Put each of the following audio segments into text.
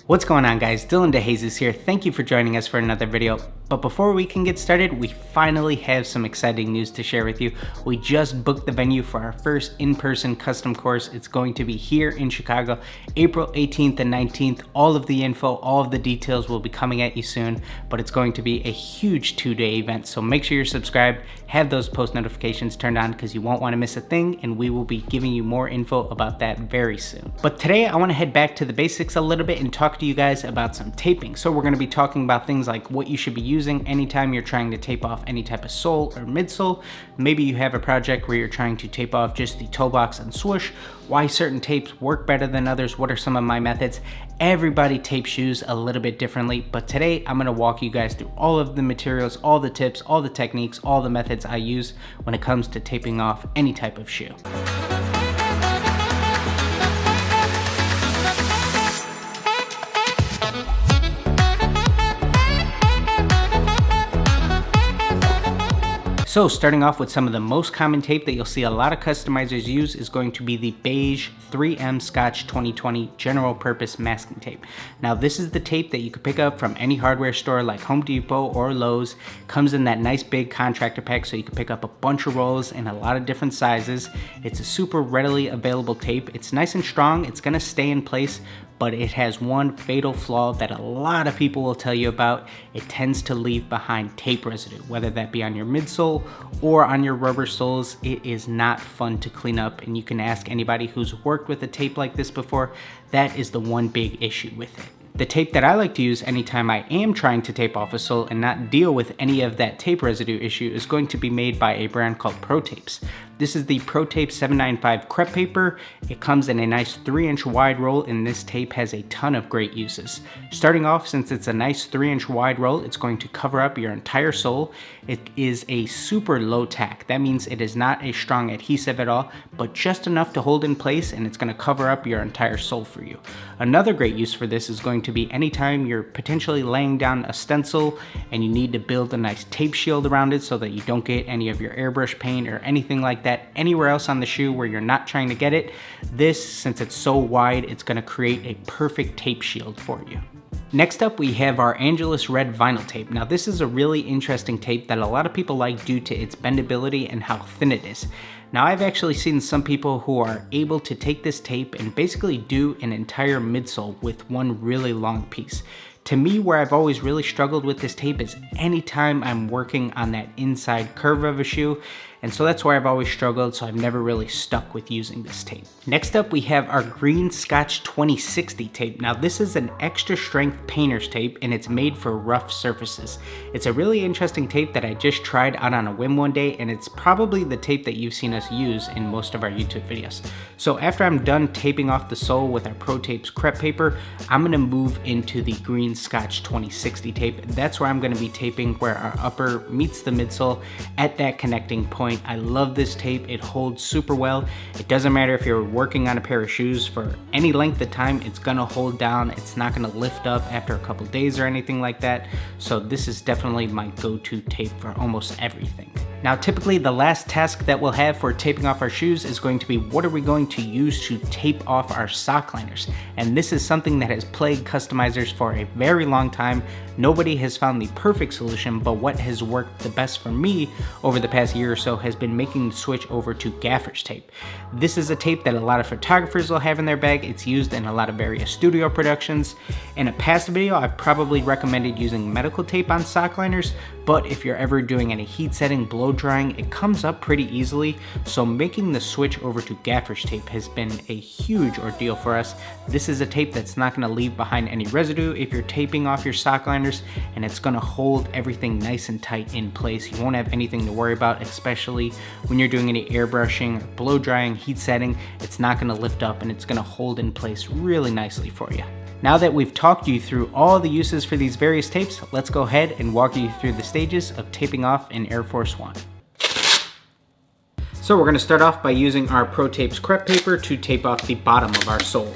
What's going on, guys? Dillon DeJesus here. Thank you for joining us for another video. But before we can get started, we finally have some exciting news to share with you. We just booked the venue for our first in-person custom course. It's going to be here in Chicago, April 18th and 19th. All of the info, all of the details will be coming at you soon, but it's going to be a huge 2-day event. So make sure you're subscribed, have those post notifications turned on because you won't want to miss a thing, and we will be giving you more info about that very soon. But today I want to head back to the basics a little bit and talk to you guys about some taping. So we're going to be talking about things like what you should be using anytime you're trying to tape off any type of sole or midsole. Maybe you have a project where you're trying to tape off just the toe box and swoosh, why certain tapes work better than others, what are some of my methods. Everybody tapes shoes a little bit differently, but today I'm going to walk you guys through all of the materials, all the tips, all the techniques, all the methods I use when it comes to taping off any type of shoe. So starting off with some of the most common tape that you'll see a lot of customizers use is going to be the Beige 3M Scotch 2020 general purpose masking tape. Now this is the tape that you could pick up from any hardware store like Home Depot or Lowe's. Comes in that nice big contractor pack so you can pick up a bunch of rolls in a lot of different sizes. It's a super readily available tape. It's nice and strong, it's gonna stay in place, but it has one fatal flaw that a lot of people will tell you about. It tends to leave behind tape residue, whether that be on your midsole or on your rubber soles. It is not fun to clean up, and you can ask anybody who's worked with a tape like this before. That is the one big issue with it. The tape that I like to use anytime I am trying to tape off a sole and not deal with any of that tape residue issue is going to be made by a brand called ProTapes. This is the ProTapes 795 crepe paper. It comes in a nice 3-inch wide roll, and this tape has a ton of great uses. Starting off, since it's a nice 3-inch wide roll, it's going to cover up your entire sole. It is a super low tack. That means it is not a strong adhesive at all, but just enough to hold in place, and it's going to cover up your entire sole for you. Another great use for this is going to be anytime you're potentially laying down a stencil and you need to build a nice tape shield around it so that you don't get any of your airbrush paint or anything like that anywhere else on the shoe where you're not trying to get it. This, since it's so wide, it's going to create a perfect tape shield for you. Next up, we have our Angelus red vinyl tape. Now this is a really interesting tape that a lot of people like due to its bendability and how thin it is. Now I've actually seen some people who are able to take this tape and basically do an entire midsole with one really long piece. To me, where I've always really struggled with this tape is anytime I'm working on that inside curve of a shoe, and so that's where I've always struggled, so I've never really stuck with using this tape. Next up, we have our green Scotch 2060 tape. Now this is an extra strength painter's tape, and it's made for rough surfaces. It's a really interesting tape that I just tried out on a whim one day, and it's probably the tape that you've seen us use in most of our YouTube videos. So after I'm done taping off the sole with our ProTapes crepe paper, I'm gonna move into the green Scotch 2060 tape. That's where I'm gonna be taping where our upper meets the midsole at that connecting point. I love this tape. It holds super well. It doesn't matter if you're working on a pair of shoes for any length of time, it's gonna hold down. It's not gonna lift up after a couple days or anything like that. So this is definitely my go-to tape for almost everything. Now typically the last task that we'll have for taping off our shoes is going to be what are we going to use to tape off our Sockliners. And this is something that has plagued customizers for a very long time. Nobody has found the perfect solution, but what has worked the best for me over the past year or so has been making the switch over to Gaffers Tape. This is a tape that a lot of photographers will have in their bag. It's used in a lot of various studio productions. In a past video, I've probably recommended using medical tape on Sockliners, but if you're ever doing any heat setting, blow drying, it comes up pretty easily. So making the switch over to Gaffers Tape has been a huge ordeal for us. This is a tape that's not going to leave behind any residue if you're taping off your Sockliners, and it's going to hold everything nice and tight in place. You won't have anything to worry about, especially when you're doing any airbrushing or blow drying, heat setting. It's not going to lift up, and it's going to hold in place really nicely for you. Now that we've talked you through all the uses for these various tapes, let's go ahead and walk you through the stages of taping off an Air Force One. So we're going to start off by using our ProTapes crepe paper to tape off the bottom of our sole.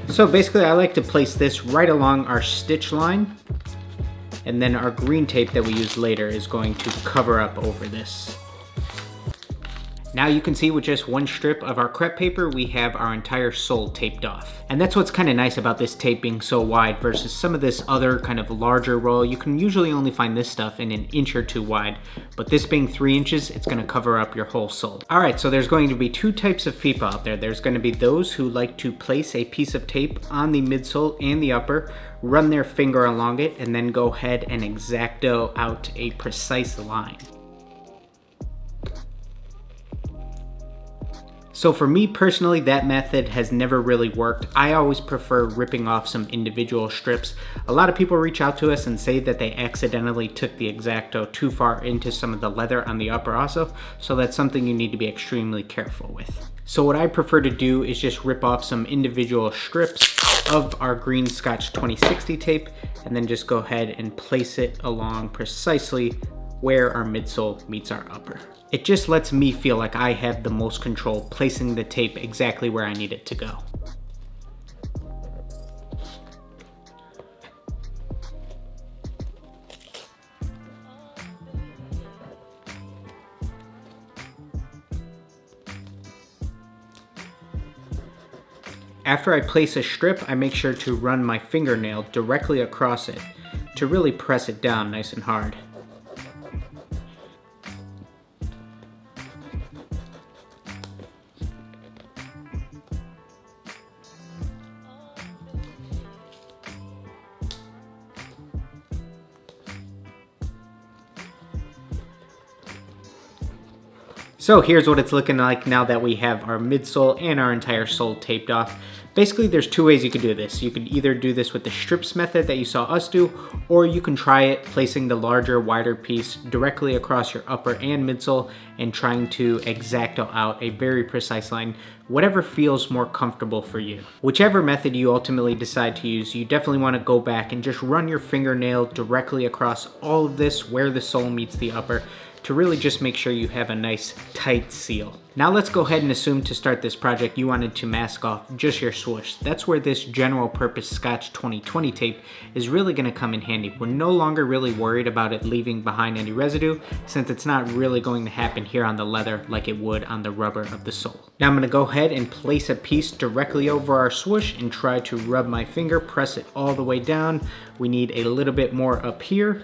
So basically I like to place this right along our stitch line, and then our green tape that we use later is going to cover up over this. Now you can see with just one strip of our crepe paper, we have our entire sole taped off. And that's what's kind of nice about this tape being so wide versus some of this other kind of larger roll. You can usually only find this stuff in an inch or two wide, but this being 3 inches, it's gonna cover up your whole sole. All right, so there's going to be two types of people out there. There's gonna be those who like to place a piece of tape on the midsole and the upper, run their finger along it, and then go ahead and X-Acto out a precise line. So for me personally, that method has never really worked. I always prefer ripping off some individual strips. A lot of people reach out to us and say that they accidentally took the X-Acto too far into some of the leather on the upper also, so that's something you need to be extremely careful with. So what I prefer to do is just rip off some individual strips of our green Scotch 2060 tape, and then just go ahead and place it along precisely where our midsole meets our upper. It just lets me feel like I have the most control placing the tape exactly where I need it to go. After I place a strip, I make sure to run my fingernail directly across it to really press it down nice and hard. So here's what it's looking like now that we have our midsole and our entire sole taped off. Basically, there's two ways you could do this. You could either do this with the strips method that you saw us do, or you can try it placing the larger, wider piece directly across your upper and midsole and trying to X-Acto out a very precise line, whatever feels more comfortable for you. Whichever method you ultimately decide to use, you definitely want to go back and just run your fingernail directly across all of this where the sole meets the upper, to really just make sure you have a nice tight seal. Now let's go ahead and assume to start this project you wanted to mask off just your swoosh. That's where this general purpose Scotch 2020 tape is really going to come in handy. We're no longer really worried about it leaving behind any residue, since it's not really going to happen here on the leather like it would on the rubber of the sole. Now I'm going to go ahead and place a piece directly over our swoosh and try to rub my finger, press it all the way down. We need a little bit more up here.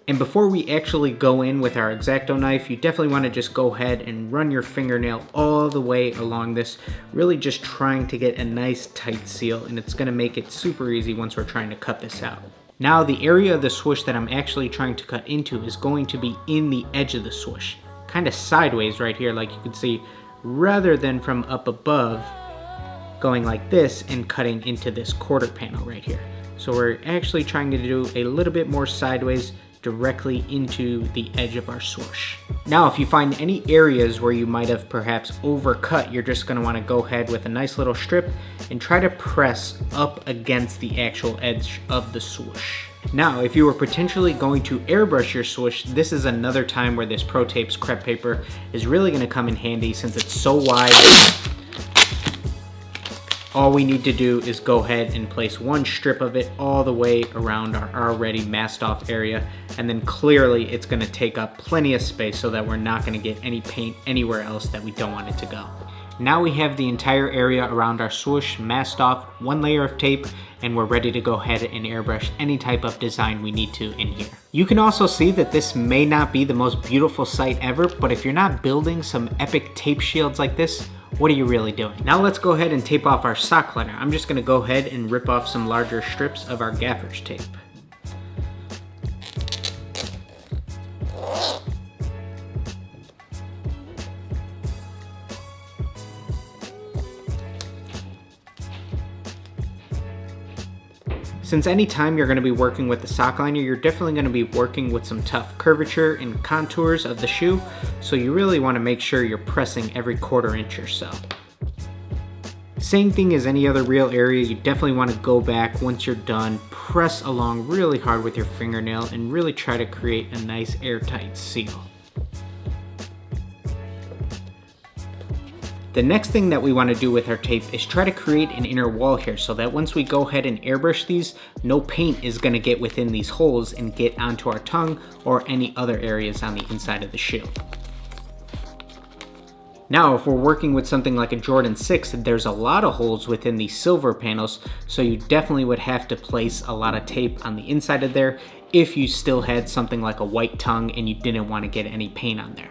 And before we actually go in with our X-Acto knife, you definitely want to just go ahead and run your fingernail all the way along this, really just trying to get a nice tight seal, and it's going to make it super easy once we're trying to cut this out. Now the area of the swoosh that I'm actually trying to cut into is going to be in the edge of the swoosh, kind of sideways right here like you can see, rather than from up above going like this and cutting into this quarter panel right here. So we're actually trying to do a little bit more sideways directly into the edge of our swoosh. Now if you find any areas where you might have perhaps overcut, you're just going to want to go ahead with a nice little strip and try to press up against the actual edge of the swoosh. Now if you were potentially going to airbrush your swoosh, this is another time where this ProTapes crepe paper is really going to come in handy since it's so wide. All we need to do is go ahead and place one strip of it all the way around our already masked off area, and then clearly it's going to take up plenty of space so that we're not going to get any paint anywhere else that we don't want it to go. Now we have the entire area around our swoosh masked off, one layer of tape, and we're ready to go ahead and airbrush any type of design we need to in here. You can also see that this may not be the most beautiful sight ever, but if you're not building some epic tape shields like this, what are you really doing? Now let's go ahead and tape off our Sockliner. I'm just going to go ahead and rip off some larger strips of our Gaffers tape. Since anytime you're going to be working with the Sockliner, you're definitely going to be working with some tough curvature and contours of the shoe, so you really want to make sure you're pressing every quarter inch or so. Same thing as any other real area, you definitely want to go back once you're done, press along really hard with your fingernail, and really try to create a nice airtight seal. The next thing that we want to do with our tape is try to create an inner wall here so that once we go ahead and airbrush these, no paint is going to get within these holes and get onto our tongue or any other areas on the inside of the shoe. Now, if we're working with something like a Jordan 6, there's a lot of holes within the silver panels, so you definitely would have to place a lot of tape on the inside of there if you still had something like a white tongue and you didn't want to get any paint on there.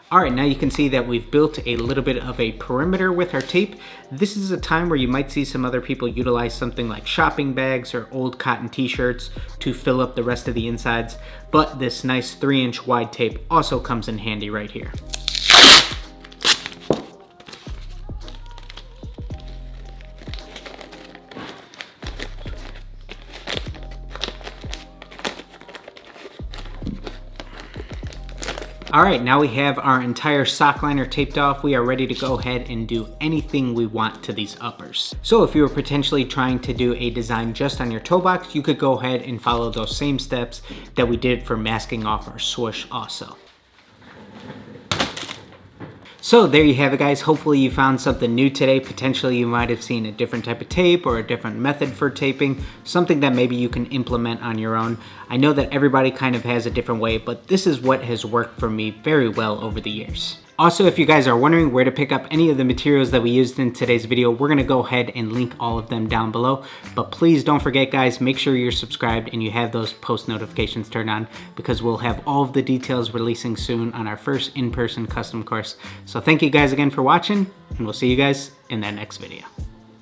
Alright, now you can see that we've built a little bit of a perimeter with our tape. This is a time where you might see some other people utilize something like shopping bags or old cotton t-shirts to fill up the rest of the insides, but this nice 3-inch wide tape also comes in handy right here. Alright, now we have our entire Sockliner taped off. We are ready to go ahead and do anything we want to these uppers. So if you were potentially trying to do a design just on your toe box, you could go ahead and follow those same steps that we did for masking off our swoosh also. So there you have it, guys. Hopefully you found something new today. Potentially you might have seen a different type of tape or a different method for taping, something that maybe you can implement on your own. I know that everybody kind of has a different way, but this is what has worked for me very well over the years. Also, if you guys are wondering where to pick up any of the materials that we used in today's video, we're going to go ahead and link all of them down below. But please don't forget, guys, make sure you're subscribed and you have those post notifications turned on, because we'll have all of the details releasing soon on our first in-person custom course. So thank you guys again for watching, and we'll see you guys in that next video.